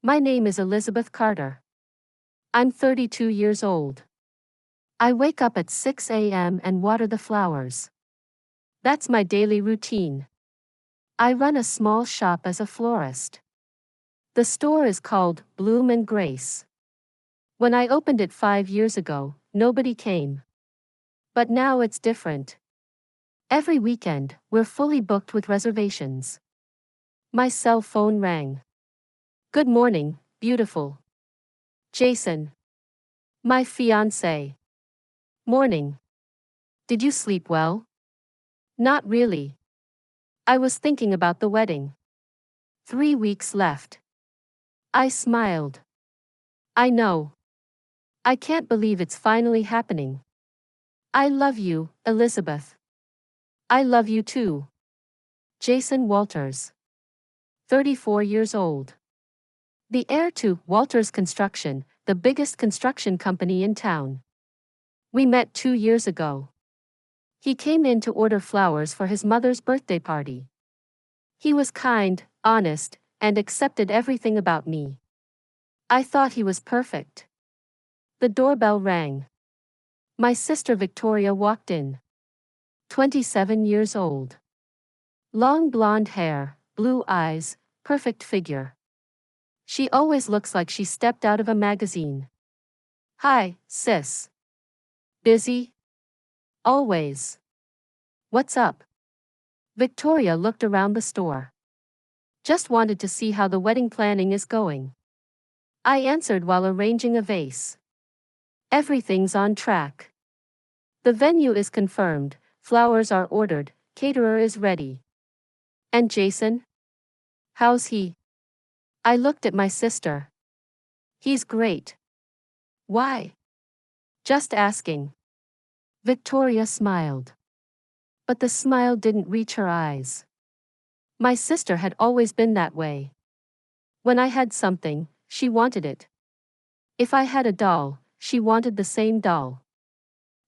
My name is Elizabeth Carter. I'm 32 years old. I wake up at 6 a.m. and water the flowers. That's my daily routine. I run a small shop as a florist. The store is called Bloom and Grace. When I opened it 5 years ago, nobody came. But now it's different. Every weekend, we're fully booked with reservations. My cell phone rang. Good morning, beautiful. Jason. My fiancé. Morning. Did you sleep well? Not really. I was thinking about the wedding. 3 weeks left. I smiled. I know. I can't believe it's finally happening. I love you, Elizabeth. I love you too. Jason Walters. 34 years old. The heir to Walters Construction, the biggest construction company in town. We met 2 years ago. He came in to order flowers for his mother's birthday party. He was kind, honest, and accepted everything about me. I thought he was perfect. The doorbell rang. My sister Victoria walked in. 27 years old. Long blonde hair, blue eyes, perfect figure. She always looks like she stepped out of a magazine. Hi, sis. Busy? Always. What's up? Victoria looked around the store. Just wanted to see how the wedding planning is going. I answered while arranging a vase. Everything's on track. The venue is confirmed, flowers are ordered, caterer is ready. And Jason? How's he? I looked at my sister. He's great. Why? Just asking. Victoria smiled. But the smile didn't reach her eyes. My sister had always been that way. When I had something, she wanted it. If I had a doll, she wanted the same doll.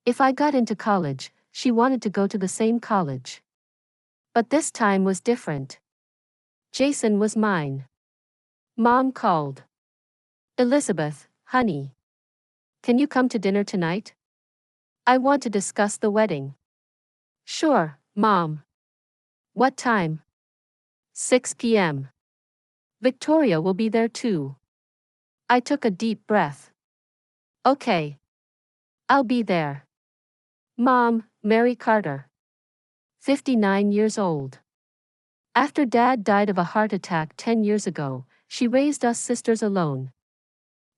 If I got into college, she wanted to go to the same college. But this time was different. Jason was mine. Mom called. Elizabeth, honey. Can you come to dinner tonight? I want to discuss the wedding. Sure, Mom. What time? 6 p.m. Victoria will be there too. I took a deep breath. Okay. I'll be there. Mom, Mary Carter. 59 years old. After Dad died of a heart attack 10 years ago, she raised us sisters alone.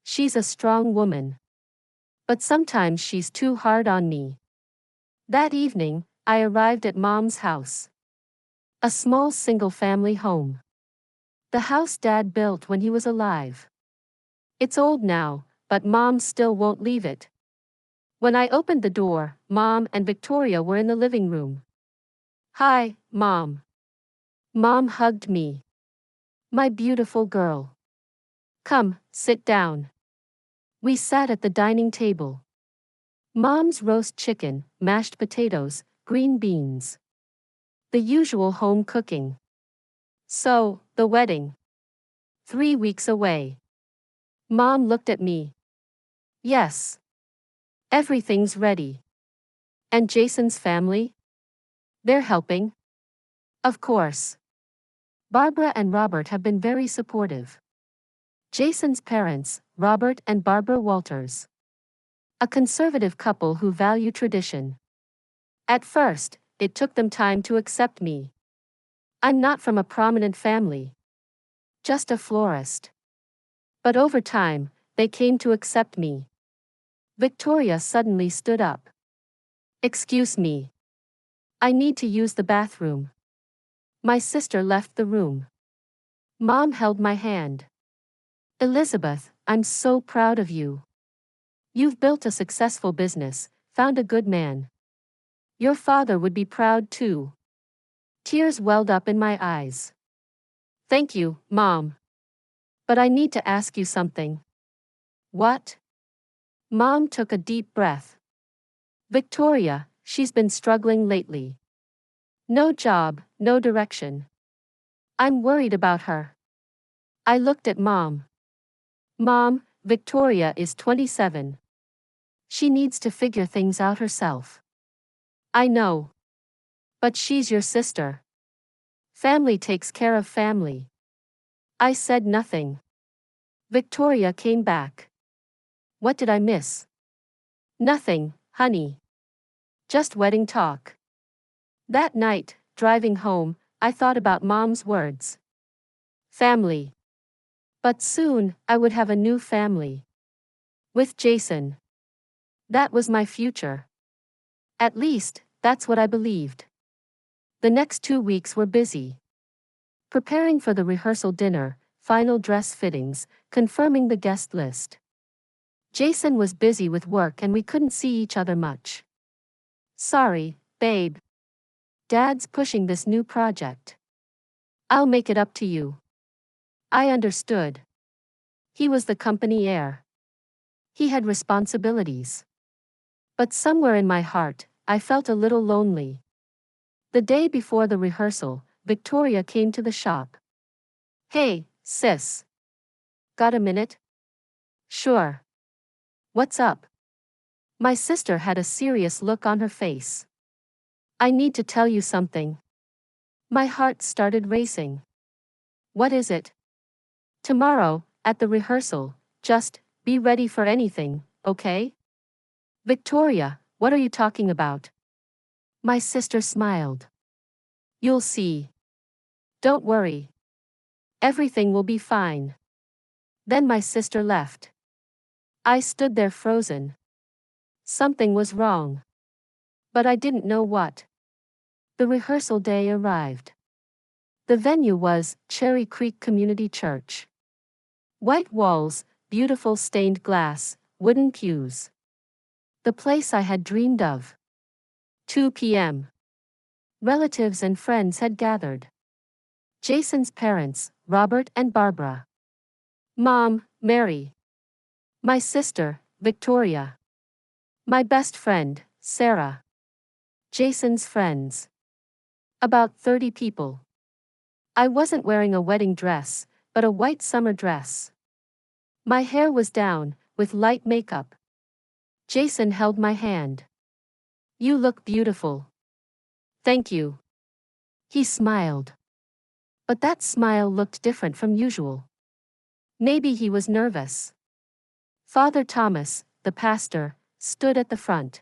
She's a strong woman. But sometimes she's too hard on me. That evening, I arrived at Mom's house. A small single-family home. The house Dad built when he was alive. It's old now, but Mom still won't leave it. When I opened the door, Mom and Victoria were in the living room. Hi, Mom. Mom hugged me. My beautiful girl. Come, sit down. We sat at the dining table. Mom's roast chicken, mashed potatoes, green beans. The usual home cooking. So, the wedding. 3 weeks away. Mom looked at me. Yes. Everything's ready. And Jason's family? They're helping? Of course. Barbara and Robert have been very supportive. Jason's parents, Robert and Barbara Walters. A conservative couple who value tradition. At first, it took them time to accept me. I'm not from a prominent family. Just a florist. But over time, they came to accept me. Victoria suddenly stood up. Excuse me. I need to use the bathroom. My sister left the room. Mom held my hand. Elizabeth, I'm so proud of you. You've built a successful business, found a good man. Your father would be proud too. Tears welled up in my eyes. Thank you, Mom. But I need to ask you something. What? Mom took a deep breath. Victoria, she's been struggling lately. No job, no direction. I'm worried about her. I looked at Mom. Mom, Victoria is 27. She needs to figure things out herself. I know. But she's your sister. Family takes care of family. I said nothing. Victoria came back. What did I miss? Nothing, honey. Just wedding talk. That night, driving home, I thought about Mom's words. Family. But soon, I would have a new family. With Jason. That was my future. At least, that's what I believed. The next 2 weeks were busy. Preparing for the rehearsal dinner, final dress fittings, confirming the guest list. Jason was busy with work and we couldn't see each other much. Sorry, babe. Dad's pushing this new project. I'll make it up to you. I understood. He was the company heir. He had responsibilities. But somewhere in my heart, I felt a little lonely. The day before the rehearsal, Victoria came to the shop. Hey, sis. Got a minute? Sure. What's up? My sister had a serious look on her face. I need to tell you something. My heart started racing. What is it? Tomorrow, at the rehearsal, just be ready for anything, okay? Victoria, what are you talking about? My sister smiled. You'll see. Don't worry. Everything will be fine. Then my sister left. I stood there frozen. Something was wrong. But I didn't know what. The rehearsal day arrived. The venue was Cherry Creek Community Church. White walls, beautiful stained glass, wooden pews. The place I had dreamed of. 2 p.m. Relatives and friends had gathered. Jason's parents, Robert and Barbara. Mom, Mary. My sister, Victoria. My best friend, Sarah. Jason's friends. About 30 people. I wasn't wearing a wedding dress, but a white summer dress. My hair was down, with light makeup. Jason held my hand. You look beautiful. Thank you. He smiled. But that smile looked different from usual. Maybe he was nervous. Father Thomas, the pastor, stood at the front.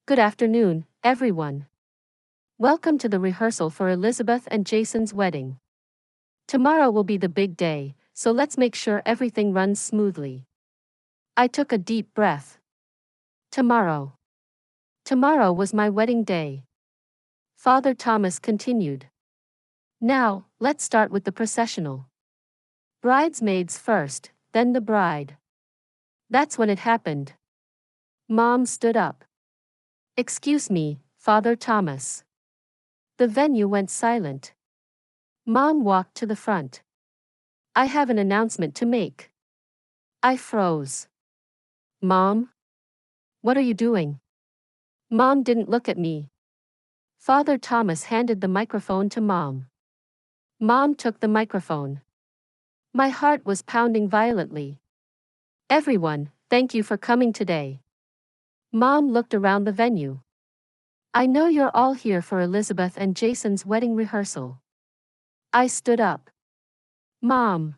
Good afternoon, everyone. Welcome to the rehearsal for Elizabeth and Jason's wedding. Tomorrow will be the big day, so let's make sure everything runs smoothly. I took a deep breath. Tomorrow. Tomorrow was my wedding day. Father Thomas continued. Now, let's start with the processional. Bridesmaids first, then the bride. That's when it happened. Mom stood up. Excuse me, Father Thomas. The venue went silent. Mom walked to the front. I have an announcement to make. I froze. Mom? What are you doing? Mom didn't look at me. Father Thomas handed the microphone to Mom. Mom took the microphone. My heart was pounding violently. Everyone, thank you for coming today. Mom looked around the venue. I know you're all here for Elizabeth and Jason's wedding rehearsal. I stood up. Mom.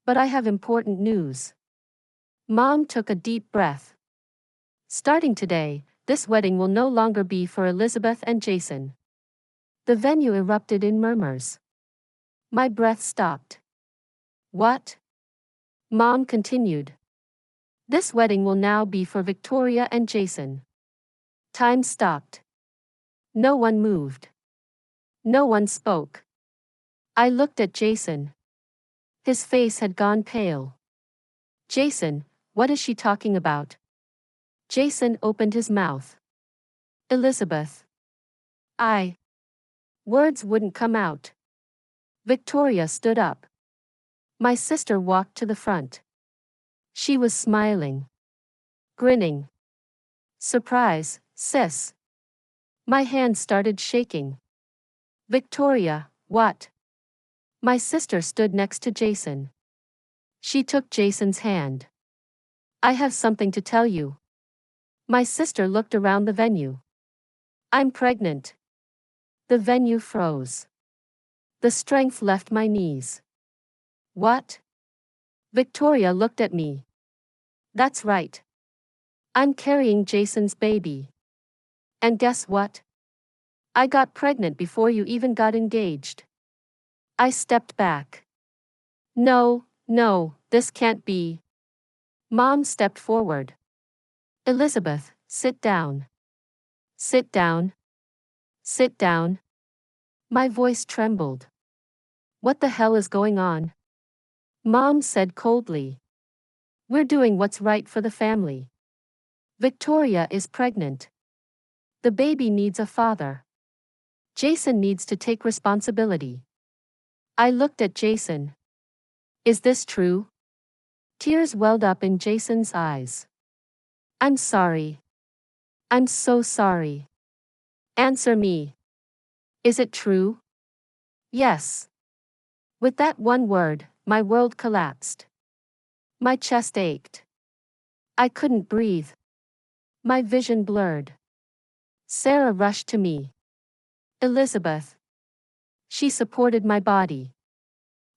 But I have important news. Mom took a deep breath. Starting today, this wedding will no longer be for Elizabeth and Jason. The venue erupted in murmurs. My breath stopped. What? Mom continued. This wedding will now be for Victoria and Jason. Time stopped. No one moved. No one spoke. I looked at Jason. His face had gone pale. Jason, what is she talking about? Jason opened his mouth. Elizabeth. Words wouldn't come out. Victoria stood up. My sister walked to the front. She was smiling. Grinning. Surprise, sis. My hand started shaking. Victoria, what? My sister stood next to Jason. She took Jason's hand. I have something to tell you. My sister looked around the venue. I'm pregnant. The venue froze. The strength left my knees. What? Victoria looked at me. That's right. I'm carrying Jason's baby. And guess what? I got pregnant before you even got engaged. I stepped back. No, no, this can't be. Mom stepped forward. Elizabeth, sit down. Sit down. Sit down. My voice trembled. What the hell is going on? Mom said coldly. We're doing what's right for the family. Victoria is pregnant. The baby needs a father. Jason needs to take responsibility. I looked at Jason. Is this true? Tears welled up in Jason's eyes. I'm sorry. I'm so sorry. Answer me. Is it true? Yes. With that one word, my world collapsed. My chest ached. I couldn't breathe. My vision blurred. Sarah rushed to me. Elizabeth. She supported my body.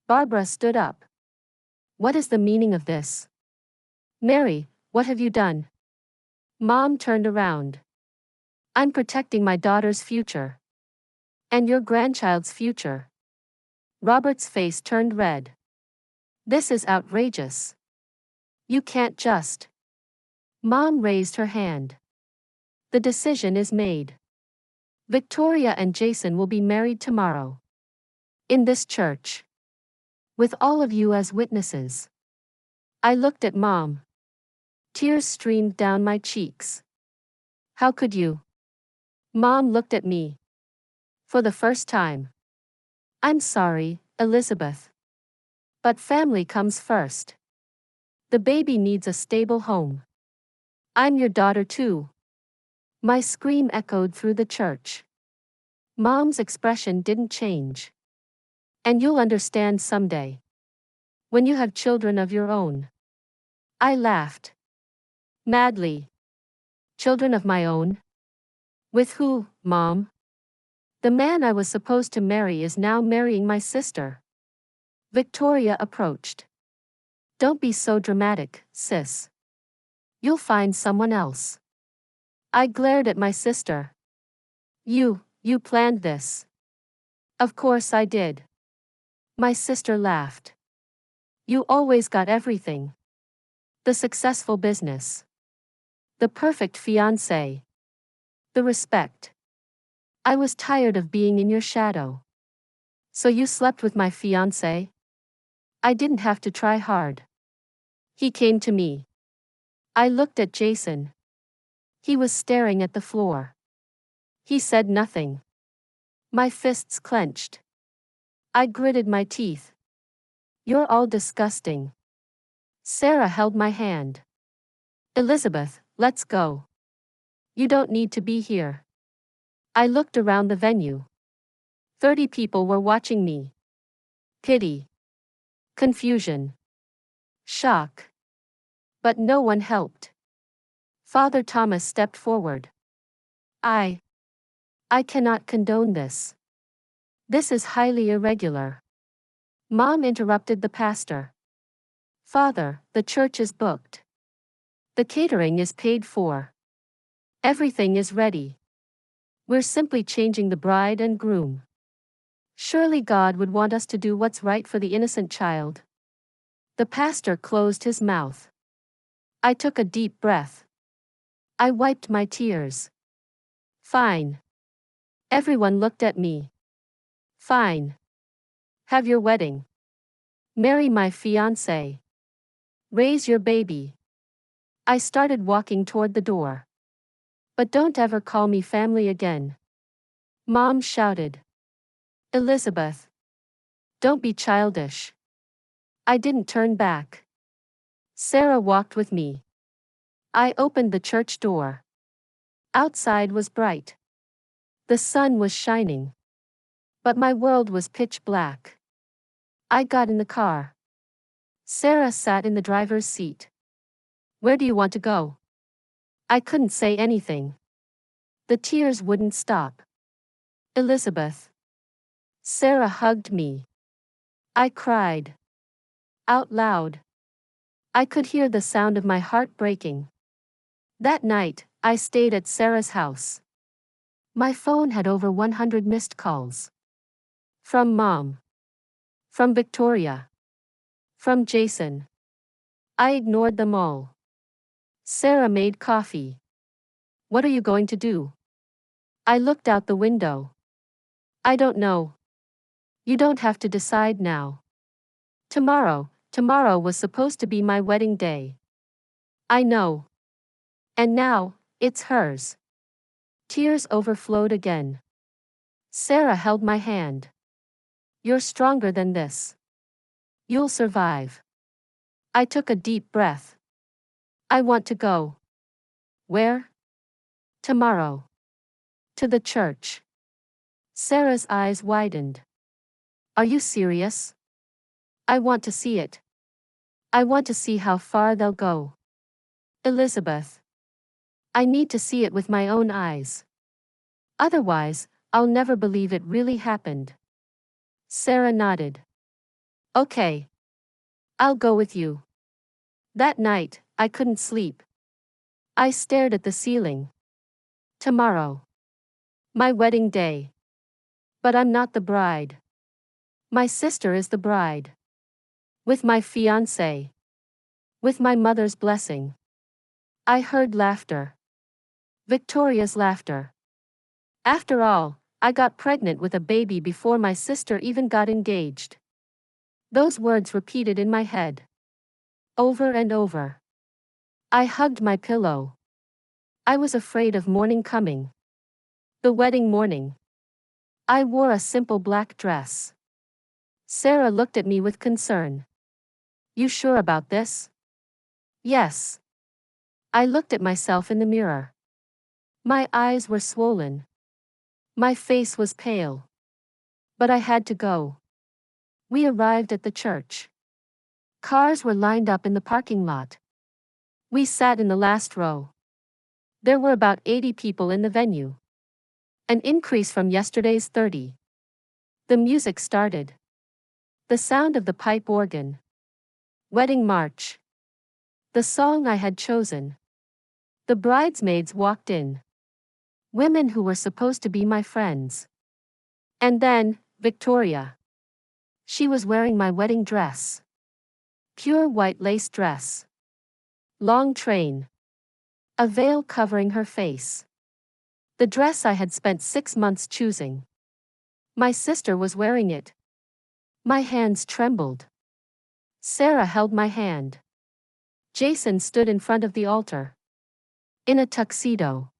Barbara stood up. What is the meaning of this? Mary, what have you done? Mom turned around. I'm protecting my daughter's future. And your grandchild's future. Robert's face turned red. This is outrageous. You can't just. Mom raised her hand. The decision is made. Victoria and Jason will be married tomorrow. In this church. With all of you as witnesses. I looked at Mom. Tears streamed down my cheeks. How could you? Mom looked at me. For the first time. I'm sorry, Elizabeth. But family comes first. The baby needs a stable home. I'm your daughter too. My scream echoed through the church. Mom's expression didn't change. And you'll understand someday. When you have children of your own. I laughed. Madly. Children of my own? With who, Mom? The man I was supposed to marry is now marrying my sister. Victoria approached. Don't be so dramatic, sis. You'll find someone else. I glared at my sister. You planned this. Of course I did. My sister laughed. You always got everything. The successful business. The perfect fiancé. The respect. I was tired of being in your shadow. So you slept with my fiancé? I didn't have to try hard. He came to me. I looked at Jason. He was staring at the floor. He said nothing. My fists clenched. I gritted my teeth. You're all disgusting. Sarah held my hand. Elizabeth, let's go. You don't need to be here. I looked around the venue. 30 people were watching me. Pity. Confusion. Shock. But no one helped. Father Thomas stepped forward. I cannot condone this. This is highly irregular. Mom interrupted the pastor. Father, the church is booked. The catering is paid for. Everything is ready. We're simply changing the bride and groom. Surely God would want us to do what's right for the innocent child. The pastor closed his mouth. I took a deep breath. I wiped my tears. Fine. Everyone looked at me. Fine. Have your wedding. Marry my fiancé. Raise your baby. I started walking toward the door. But don't ever call me family again. Mom shouted. Elizabeth. Don't be childish. I didn't turn back. Sarah walked with me. I opened the church door. Outside was bright. The sun was shining. But my world was pitch black. I got in the car. Sarah sat in the driver's seat. Where do you want to go? I couldn't say anything. The tears wouldn't stop. Elizabeth. Sarah hugged me. I cried. Out loud. I could hear the sound of my heart breaking. That night, I stayed at Sarah's house. My phone had over 100 missed calls. From Mom. From Victoria. From Jason. I ignored them all. Sarah made coffee. What are you going to do? I looked out the window. I don't know. You don't have to decide now. Tomorrow was supposed to be my wedding day. I know. And now, it's hers. Tears overflowed again. Sarah held my hand. You're stronger than this. You'll survive. I took a deep breath. I want to go. Where? Tomorrow. To the church. Sarah's eyes widened. Are you serious? I want to see it. I want to see how far they'll go. Elizabeth. I need to see it with my own eyes. Otherwise, I'll never believe it really happened. Sarah nodded. Okay. I'll go with you. That night, I couldn't sleep. I stared at the ceiling. Tomorrow. My wedding day. But I'm not the bride. My sister is the bride. With my fiancé. With my mother's blessing. I heard laughter. Victoria's laughter. After all, I got pregnant with a baby before my sister even got engaged. Those words repeated in my head. Over and over. I hugged my pillow. I was afraid of morning coming. The wedding morning. I wore a simple black dress. Sarah looked at me with concern. You sure about this? Yes. I looked at myself in the mirror. My eyes were swollen. My face was pale. But I had to go. We arrived at the church. Cars were lined up in the parking lot. We sat in the last row. There were about 80 people in the venue. An increase from yesterday's 30. The music started. The sound of the pipe organ. Wedding march. The song I had chosen. The bridesmaids walked in. Women who were supposed to be my friends. And then, Victoria. She was wearing my wedding dress. Pure white lace dress. Long train. A veil covering her face. The dress I had spent 6 months choosing. My sister was wearing it. My hands trembled. Sarah held my hand. Jason stood in front of the altar. In a tuxedo.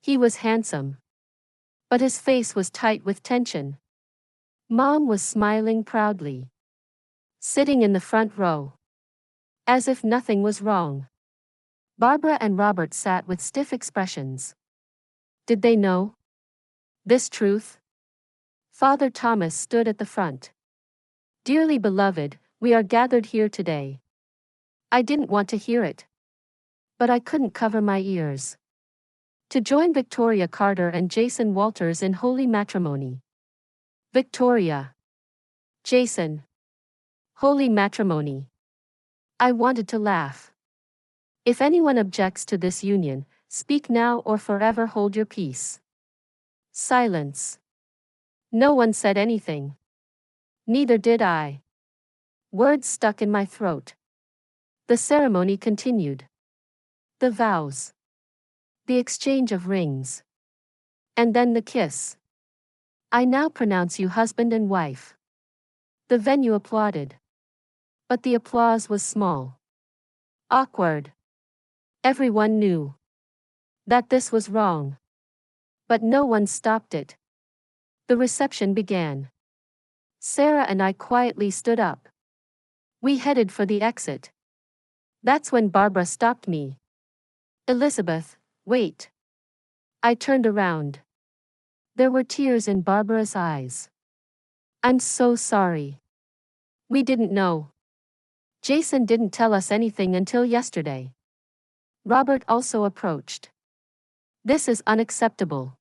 He was handsome. But his face was tight with tension. Mom was smiling proudly. Sitting in the front row. As if nothing was wrong. Barbara and Robert sat with stiff expressions. Did they know this truth? Father Thomas stood at the front. Dearly beloved, we are gathered here today. I didn't want to hear it. But I couldn't cover my ears. To join Victoria Carter and Jason Walters in holy matrimony. Victoria. Jason. Holy matrimony. I wanted to laugh. If anyone objects to this union, speak now or forever hold your peace. Silence. No one said anything. Neither did I. Words stuck in my throat. The ceremony continued. The vows. The exchange of rings. And then the kiss. I now pronounce you husband and wife. The venue applauded. But the applause was small. Awkward. Everyone knew that this was wrong. But no one stopped it. The reception began. Sarah and I quietly stood up. We headed for the exit. That's when Barbara stopped me. Elizabeth, wait. I turned around. There were tears in Barbara's eyes. I'm so sorry. We didn't know. Jason didn't tell us anything until yesterday. Robert also approached. This is unacceptable.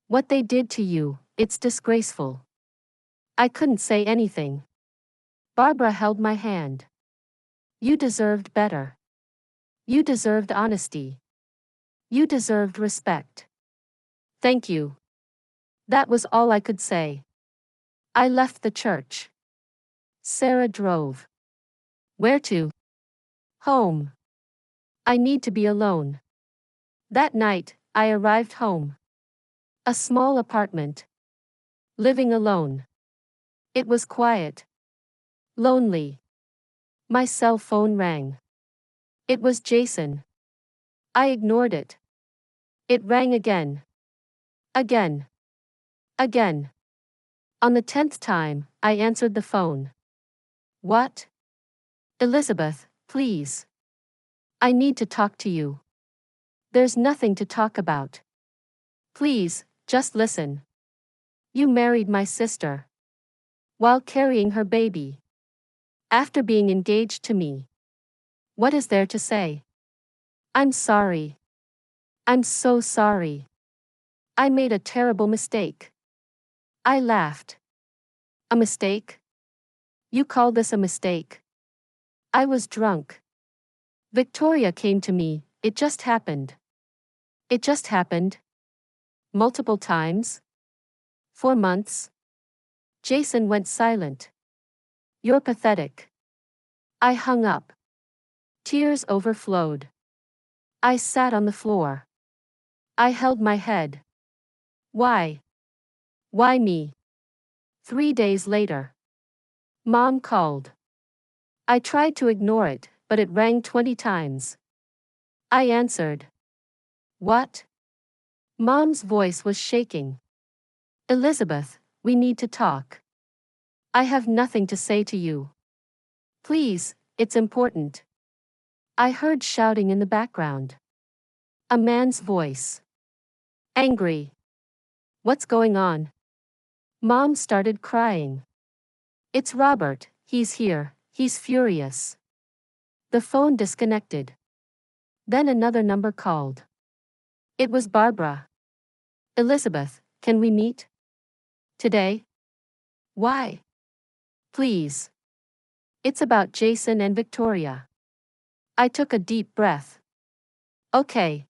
What they did to you, it's disgraceful. I couldn't say anything. Barbara held my hand. You deserved better. You deserved honesty. You deserved respect. Thank you. That was all I could say. I left the church. Sarah drove. Where to? Home. I need to be alone. That night, I arrived home. A small apartment. Living alone. It was quiet. Lonely. My cell phone rang. It was Jason. I ignored it. It rang again. Again. Again. On the 10th time, I answered the phone. What? Elizabeth, please. I need to talk to you. There's nothing to talk about. Please, just listen. You married my sister. While carrying her baby. After being engaged to me. What is there to say? I'm sorry. I'm so sorry. I made a terrible mistake. I laughed. A mistake? You call this a mistake? I was drunk. Victoria came to me, it just happened. It just happened. Multiple times? 4 months? Jason went silent. You're pathetic. I hung up. Tears overflowed. I sat on the floor. I held my head. Why? Why me? 3 days later. Mom called. I tried to ignore it, but it rang 20 times. I answered. What? Mom's voice was shaking. Elizabeth, we need to talk. I have nothing to say to you. Please, it's important. I heard shouting in the background. A man's voice. Angry. What's going on? Mom started crying. It's Robert, he's here, he's furious. The phone disconnected. Then another number called. It was Barbara. Elizabeth, can we meet? Today? Why? Please. It's about Jason and Victoria. I took a deep breath. Okay.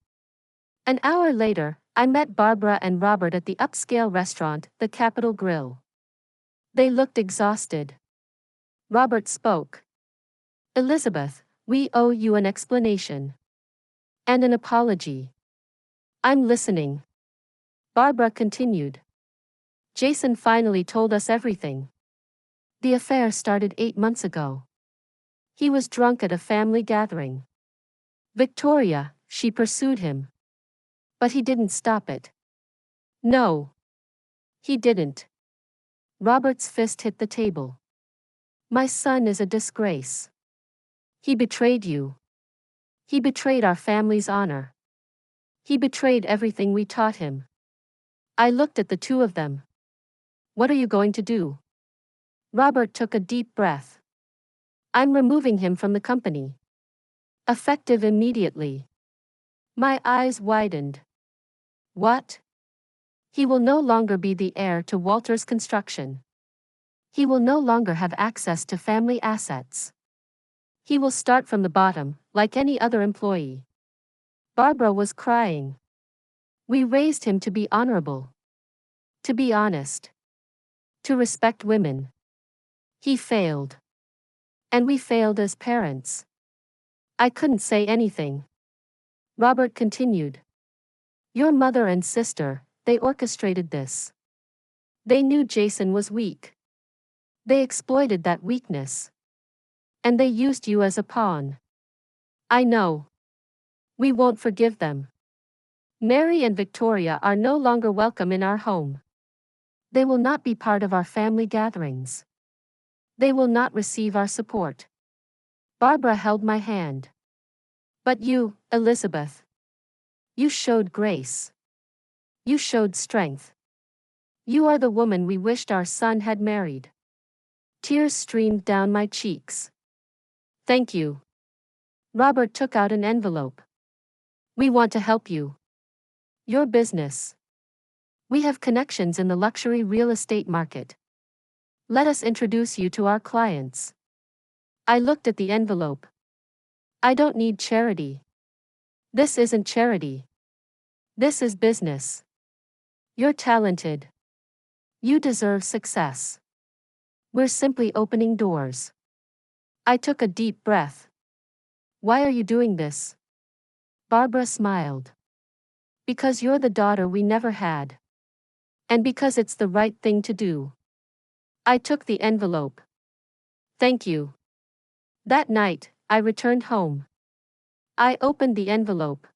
An hour later, I met Barbara and Robert at the upscale restaurant, the Capitol Grill. They looked exhausted. Robert spoke. Elizabeth, we owe you an explanation. And an apology. I'm listening. Barbara continued. Jason finally told us everything. The affair started 8 months ago. He was drunk at a family gathering. Victoria, she pursued him. But he didn't stop it. No. He didn't. Robert's fist hit the table. My son is a disgrace. He betrayed you. He betrayed our family's honor. He betrayed everything we taught him. I looked at the two of them. What are you going to do? Robert took a deep breath. I'm removing him from the company. Effective immediately. My eyes widened. What? He will no longer be the heir to Walter's construction. He will no longer have access to family assets. He will start from the bottom, like any other employee. Barbara was crying. We raised him to be honorable. To be honest. To respect women. He failed. And we failed as parents. I couldn't say anything. Robert continued. Your mother and sister, they orchestrated this. They knew Jason was weak. They exploited that weakness. And they used you as a pawn. I know. We won't forgive them. Mary and Victoria are no longer welcome in our home. They will not be part of our family gatherings. They will not receive our support. Barbara held my hand. But you, Elizabeth. You showed grace. You showed strength. You are the woman we wished our son had married. Tears streamed down my cheeks. Thank you. Robert took out an envelope. We want to help you. Your business. We have connections in the luxury real estate market. Let us introduce you to our clients. I looked at the envelope. I don't need charity. This isn't charity. This is business. You're talented. You deserve success. We're simply opening doors. I took a deep breath. Why are you doing this? Barbara smiled. Because you're the daughter we never had. And because it's the right thing to do. I took the envelope. Thank you. That night, I returned home. I opened the envelope.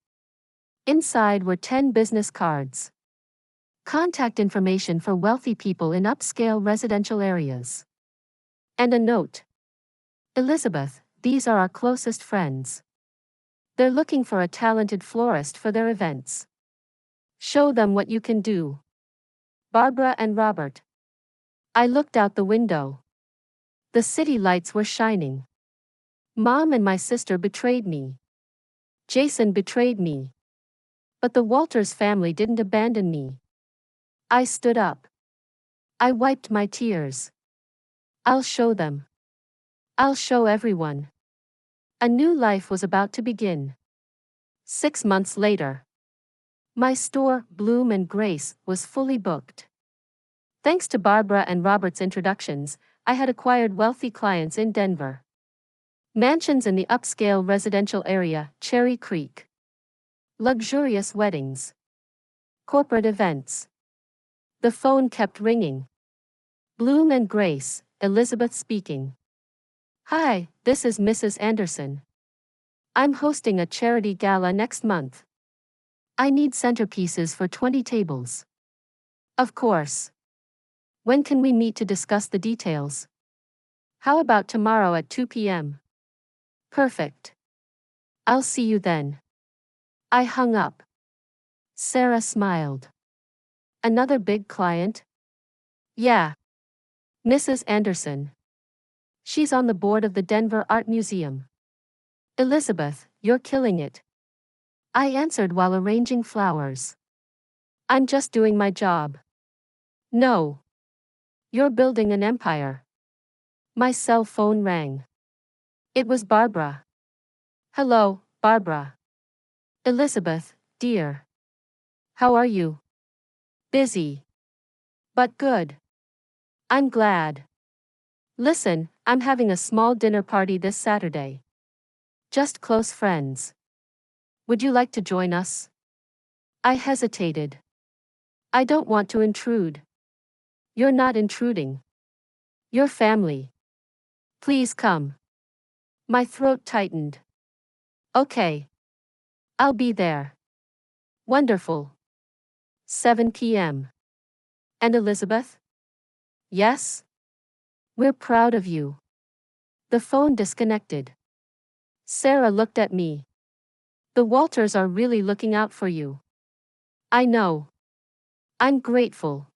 Inside were 10 business cards. Contact information for wealthy people in upscale residential areas. And a note. Elizabeth, these are our closest friends. They're looking for a talented florist for their events. Show them what you can do. Barbara and Robert. I looked out the window. The city lights were shining. Mom and my sister betrayed me. Jason betrayed me. But the Walters family didn't abandon me. I stood up. I wiped my tears. I'll show them. I'll show everyone. A new life was about to begin. 6 months later. My store, Bloom and Grace, was fully booked. Thanks to Barbara and Robert's introductions, I had acquired wealthy clients in Denver. Mansions in the upscale residential area, Cherry Creek. Luxurious weddings. Corporate events. The phone kept ringing. Bloom and Grace, Elizabeth speaking. Hi, this is Mrs. Anderson. I'm hosting a charity gala next month. I need centerpieces for 20 tables. Of course. When can we meet to discuss the details? How about tomorrow at 2 p.m.? Perfect. I'll see you then. I hung up. Sarah smiled. Another big client? Yeah. Mrs. Anderson. She's on the board of the Denver Art Museum. Elizabeth, you're killing it. I answered while arranging flowers. I'm just doing my job. No. You're building an empire. My cell phone rang. It was Barbara. Hello, Barbara. Elizabeth, dear. How are you? Busy. But good. I'm glad. Listen, I'm having a small dinner party this Saturday. Just close friends. Would you like to join us? I hesitated. I don't want to intrude. You're not intruding. Your family. Please come. My throat tightened. Okay. I'll be there. Wonderful. 7 p.m. And Elizabeth? Yes? We're proud of you. The phone disconnected. Sarah looked at me. The Walters are really looking out for you. I know. I'm grateful.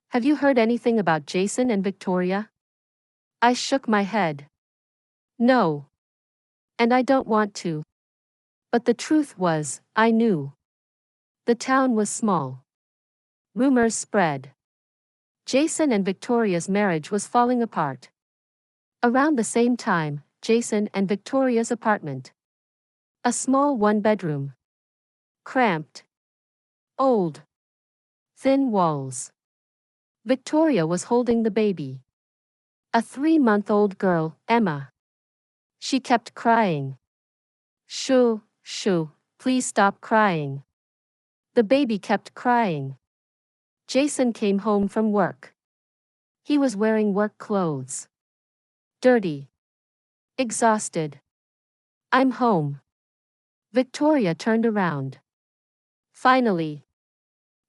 Have you heard anything about Jason and Victoria? I shook my head. No. And I don't want to. But the truth was, I knew. The town was small. Rumors spread. Jason and Victoria's marriage was falling apart. Around the same time, Jason and Victoria's apartment. A small one-bedroom. Cramped. Old. Thin walls. Victoria was holding the baby. A 3-month-old girl, Emma. She kept crying. Shoo, shoo, please stop crying. The baby kept crying. Jason came home from work. He was wearing work clothes. Dirty. Exhausted. I'm home. Victoria turned around. Finally.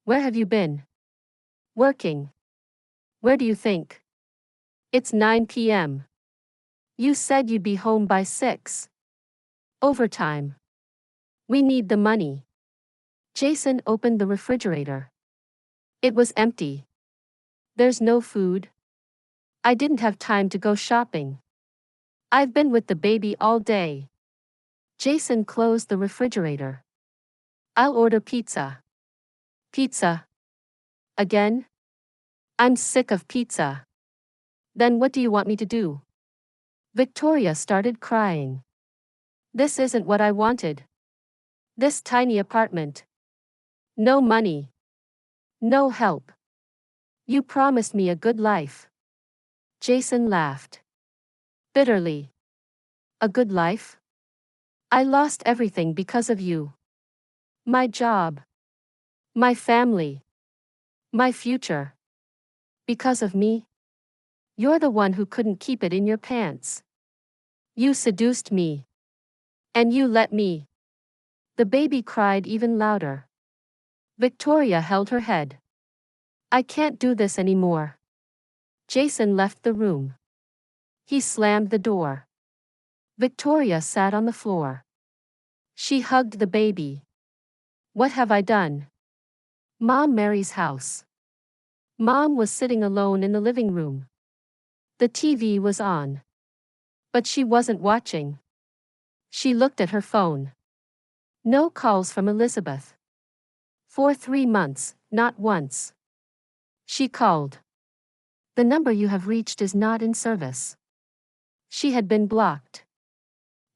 Where have you been? Working. Where do you think? It's 9 p.m. You said you'd be home by 6. Overtime. We need the money. Jason opened the refrigerator. It was empty. There's no food. I didn't have time to go shopping. I've been with the baby all day. Jason closed the refrigerator. I'll order pizza. Pizza? Again? I'm sick of pizza. Then what do you want me to do? Victoria started crying. This isn't what I wanted. This tiny apartment. No money. No help. You promised me a good life. Jason laughed. Bitterly. A good life? I lost everything because of you. My job. My family. My future. Because of me? You're the one who couldn't keep it in your pants. You seduced me. And you let me. The baby cried even louder. Victoria held her head. I can't do this anymore. Jason left the room. He slammed the door. Victoria sat on the floor. She hugged the baby. What have I done? Mom Mary's house. Mom was sitting alone in the living room. The TV was on. But she wasn't watching. She looked at her phone. No calls from Elizabeth. For 3 months, not once. She called. The number you have reached is not in service. She had been blocked.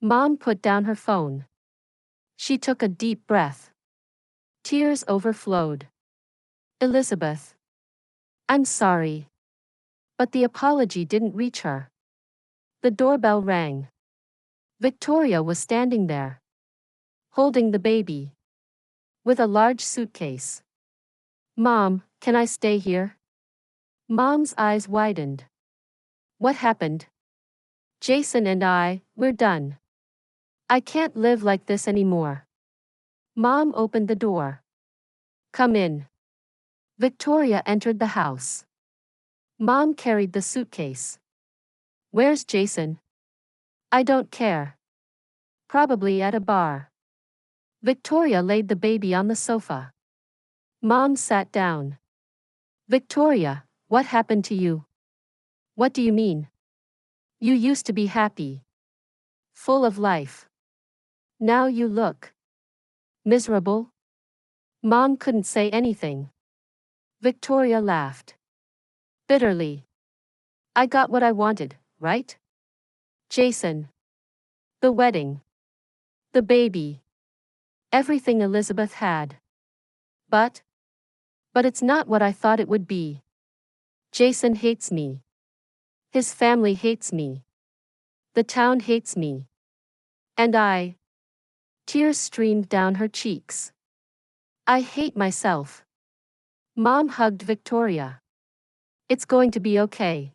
Mom put down her phone. She took a deep breath. Tears overflowed. Elizabeth. I'm sorry. But the apology didn't reach her. The doorbell rang. Victoria was standing there. Holding the baby. With a large suitcase. Mom, can I stay here? Mom's eyes widened. What happened? Jason and we're done. I can't live like this anymore. Mom opened the door. Come in. Victoria entered the house. Mom carried the suitcase. Where's Jason? I don't care. Probably at a bar. Victoria laid the baby on the sofa. Mom sat down. Victoria, what happened to you? What do you mean? You used to be happy. Full of life. Now you look miserable. Mom couldn't say anything. Victoria laughed. Bitterly. I got what I wanted, right? Jason. The wedding. The baby. Everything Elizabeth had. But it's not what I thought it would be. Jason hates me. His family hates me. The town hates me. And I. Tears streamed down her cheeks. I hate myself. Mom hugged Victoria. It's going to be okay.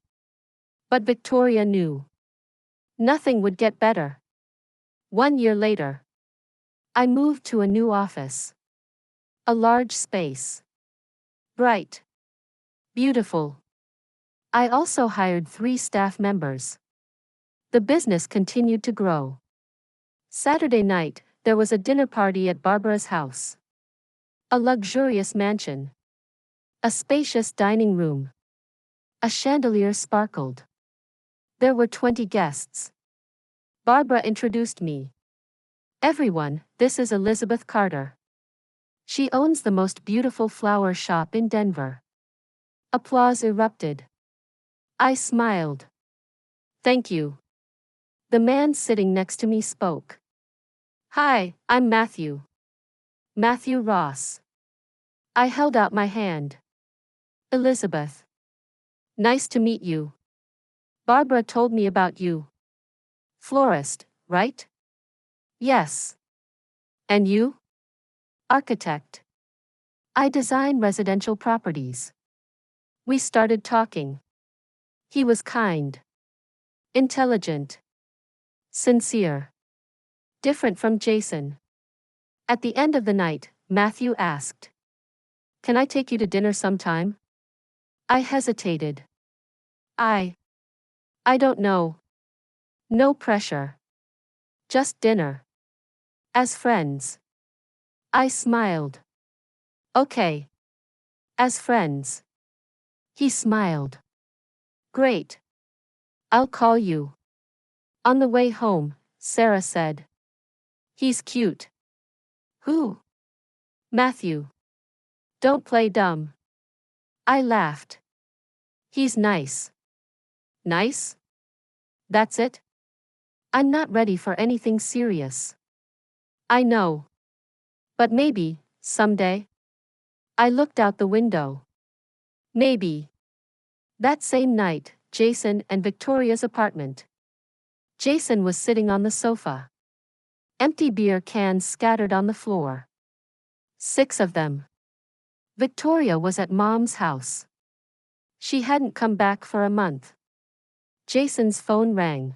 But Victoria knew. Nothing would get better. 1 year later. I moved to a new office. A large space. Bright. Beautiful. I also hired 3 staff members. The business continued to grow. Saturday night, there was a dinner party at Barbara's house. A luxurious mansion. A spacious dining room. A chandelier sparkled. There were 20 guests. Barbara introduced me. Everyone, this is Elizabeth Carter. She owns the most beautiful flower shop in Denver. Applause erupted. I smiled. Thank you. The man sitting next to me spoke. Hi, I'm Matthew. Matthew Ross. I held out my hand. Elizabeth. Nice to meet you. Barbara told me about you. Florist, right? Yes. And you? Architect. I design residential properties. We started talking. He was kind. Intelligent. Sincere. Different from Jason. At the end of the night, Matthew asked. Can I take you to dinner sometime? I hesitated. I don't know. No pressure. Just dinner. As friends. I smiled. Okay. As friends. He smiled. Great. I'll call you. On the way home, Sarah said. He's cute. Who? Matthew. Don't play dumb. I laughed. He's nice. Nice? That's it? I'm not ready for anything serious. I know. But maybe, someday. I looked out the window. Maybe. That same night, Jason and Victoria's apartment. Jason was sitting on the sofa. Empty beer cans scattered on the floor. 6 of them. Victoria was at Mom's house. She hadn't come back for a month. Jason's phone rang.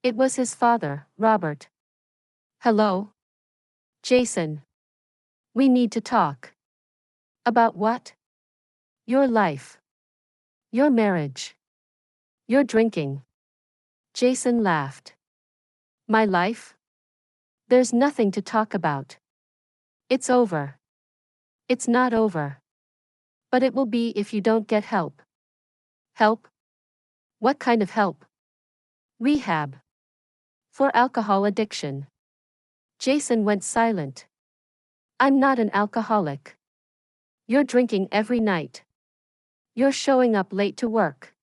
It was his father, Robert. Hello? Jason. We need to talk. About what? Your life. Your marriage. Your drinking. Jason laughed. My life? There's nothing to talk about. It's over. It's not over. But it will be if you don't get help. Help? What kind of help? Rehab. For alcohol addiction. Jason went silent. I'm not an alcoholic. You're drinking every night. You're showing up late to work.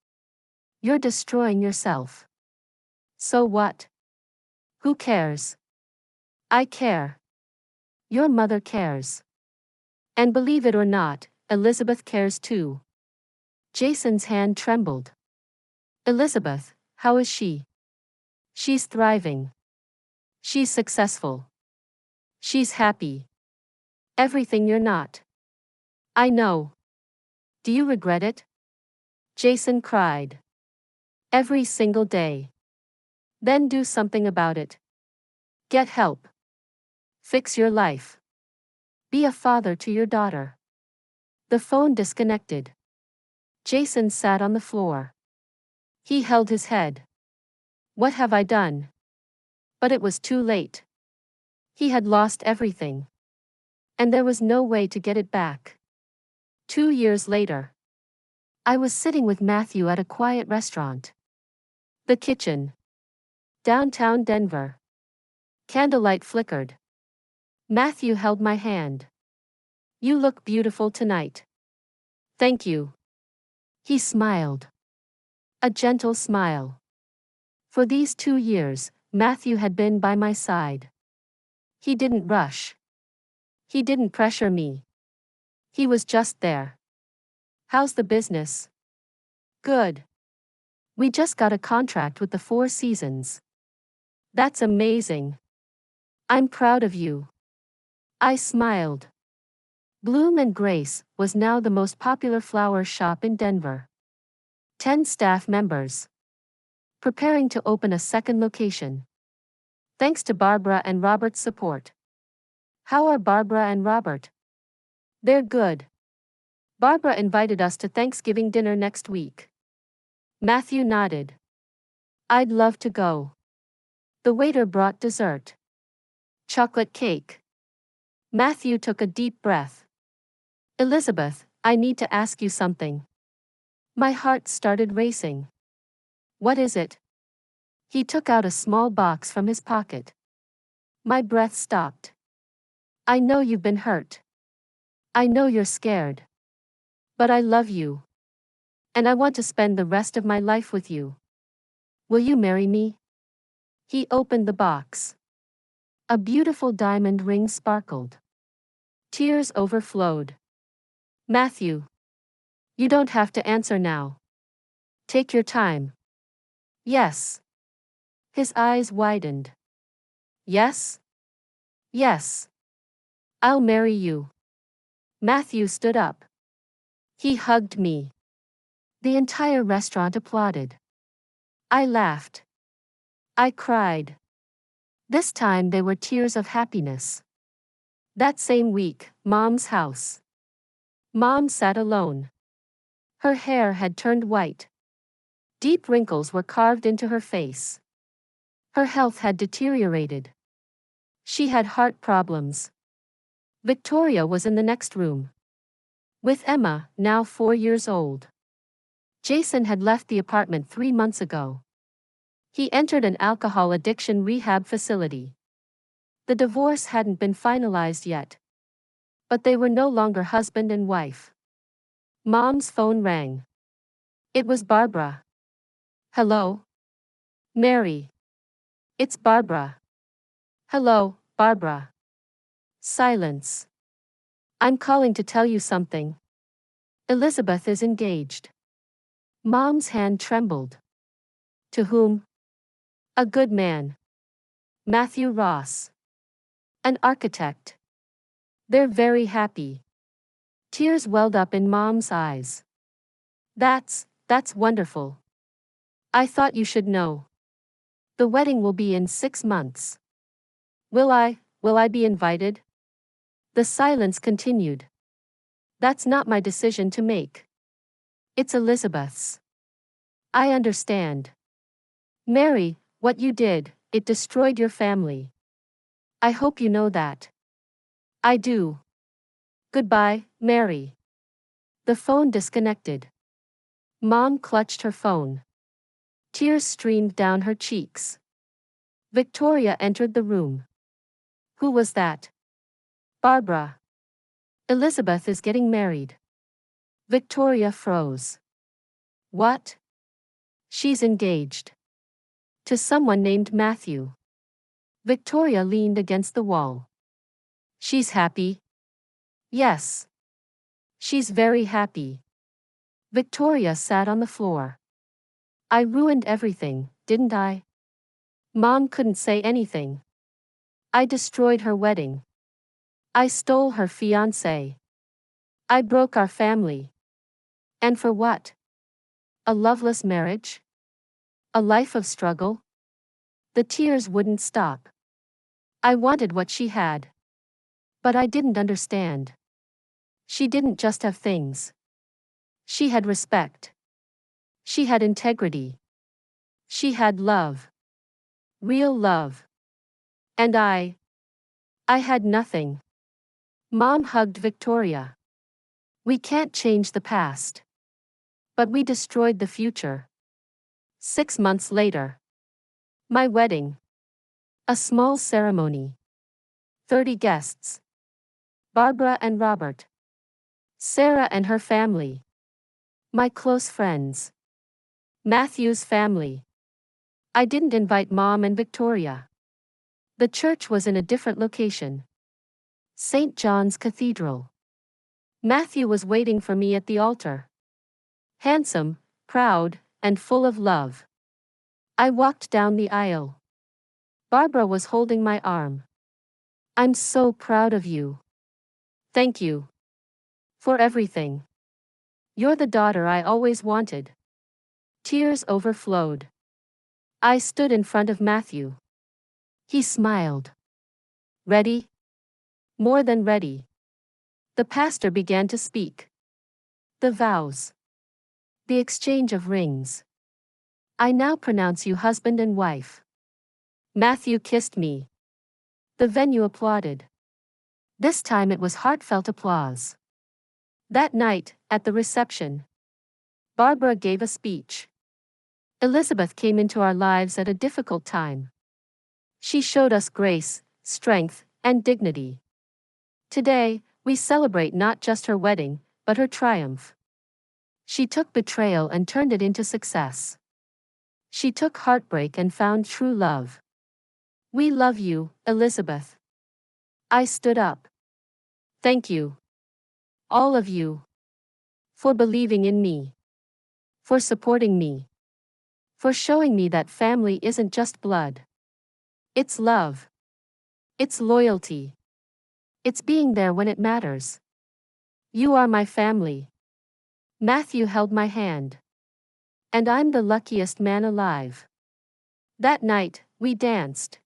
You're destroying yourself. So what? Who cares? I care. Your mother cares. And believe it or not, Elizabeth cares too. Jason's hand trembled. Elizabeth, how is she? She's thriving. She's successful. She's happy. Everything you're not. I know. Do you regret it? Jason cried. Every single day. Then do something about it. Get help. Fix your life. Be a father to your daughter. The phone disconnected. Jason sat on the floor. He held his head. What have I done? But it was too late. He had lost everything. And there was no way to get it back. 2 years later. I was sitting with Matthew at a quiet restaurant. The kitchen. Downtown Denver. Candlelight flickered. Matthew held my hand. You look beautiful tonight. Thank you. He smiled. A gentle smile. For these 2 years, Matthew had been by my side. He didn't rush. He didn't pressure me. He was just there. How's the business? Good. We just got a contract with the Four Seasons. That's amazing. I'm proud of you. I smiled. Bloom and Grace was now the most popular flower shop in Denver. 10 staff members. Preparing to open a second location. Thanks to Barbara and Robert's support. How are Barbara and Robert? They're good. Barbara invited us to Thanksgiving dinner next week. Matthew nodded. I'd love to go. The waiter brought dessert. Chocolate cake. Matthew took a deep breath. Elizabeth, I need to ask you something. My heart started racing. What is it? He took out a small box from his pocket. My breath stopped. I know you've been hurt. I know you're scared. But I love you. And I want to spend the rest of my life with you. Will you marry me? He opened the box. A beautiful diamond ring sparkled. Tears overflowed. Matthew. You don't have to answer now. Take your time. Yes. His eyes widened. Yes? Yes. I'll marry you. Matthew stood up. He hugged me. The entire restaurant applauded. I laughed. I cried. This time they were tears of happiness. That same week, Mom's house. Mom sat alone. Her hair had turned white. Deep wrinkles were carved into her face. Her health had deteriorated. She had heart problems. Victoria was in the next room. With Emma, now 4 years old. Jason had left the apartment 3 months ago. He entered an alcohol addiction rehab facility. The divorce hadn't been finalized yet. But they were no longer husband and wife. Mom's phone rang. It was Barbara. Hello? Mary. It's Barbara. Hello, Barbara. Silence. I'm calling to tell you something. Elizabeth is engaged. Mom's hand trembled. To whom? A good man. Matthew Ross. An architect. They're very happy. Tears welled up in Mom's eyes. That's wonderful. I thought you should know. The wedding will be in 6 months. Will I be invited? The silence continued. That's not my decision to make. It's Elizabeth's. I understand. Mary, what you did, it destroyed your family. I hope you know that. I do. Goodbye, Mary. The phone disconnected. Mom clutched her phone. Tears streamed down her cheeks. Victoria entered the room. Who was that? Barbara. Elizabeth is getting married. Victoria froze. What? She's engaged. To someone named Matthew. Victoria leaned against the wall. She's happy? Yes. She's very happy. Victoria sat on the floor. I ruined everything, didn't I? Mom couldn't say anything. I destroyed her wedding. I stole her fiancé. I broke our family. And for what? A loveless marriage? A life of struggle? The tears wouldn't stop. I wanted what she had. But I didn't understand. She didn't just have things. She had respect. She had integrity. She had love. Real love. And I had nothing. Mom hugged Victoria. We can't change the past. But we destroyed the future. 6 months later. My wedding. A small ceremony. 30 guests. Barbara and Robert. Sarah and her family. My close friends. Matthew's family. I didn't invite Mom and Victoria. The church was in a different location. St. John's Cathedral. Matthew was waiting for me at the altar. Handsome, proud, and full of love. I walked down the aisle. Barbara was holding my arm. I'm so proud of you. Thank you. For everything. You're the daughter I always wanted. Tears overflowed. I stood in front of Matthew. He smiled. Ready? More than ready. The pastor began to speak. The vows. The exchange of rings. I now pronounce you husband and wife. Matthew kissed me. The venue applauded. This time it was heartfelt applause. That night, at the reception, Barbara gave a speech. Elizabeth came into our lives at a difficult time. She showed us grace, strength, and dignity. Today, we celebrate not just her wedding, but her triumph. She took betrayal and turned it into success. She took heartbreak and found true love. We love you, Elizabeth. I stood up. Thank you. All of you. For believing in me. For supporting me. For showing me that family isn't just blood. It's love. It's loyalty. It's being there when it matters. You are my family. Matthew held my hand. And I'm the luckiest man alive. That night, we danced.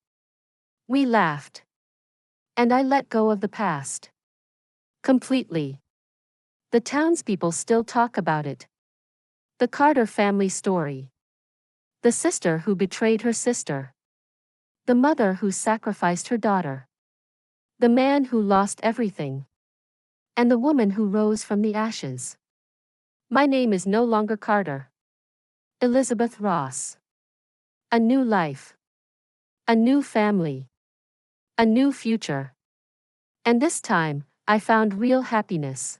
We laughed. And I let go of the past. Completely. The townspeople still talk about it. The Carter family story. The sister who betrayed her sister. The mother who sacrificed her daughter. The man who lost everything. And the woman who rose from the ashes. My name is no longer Carter. Elizabeth Ross. A new life. A new family. A new future. And this time, I found real happiness.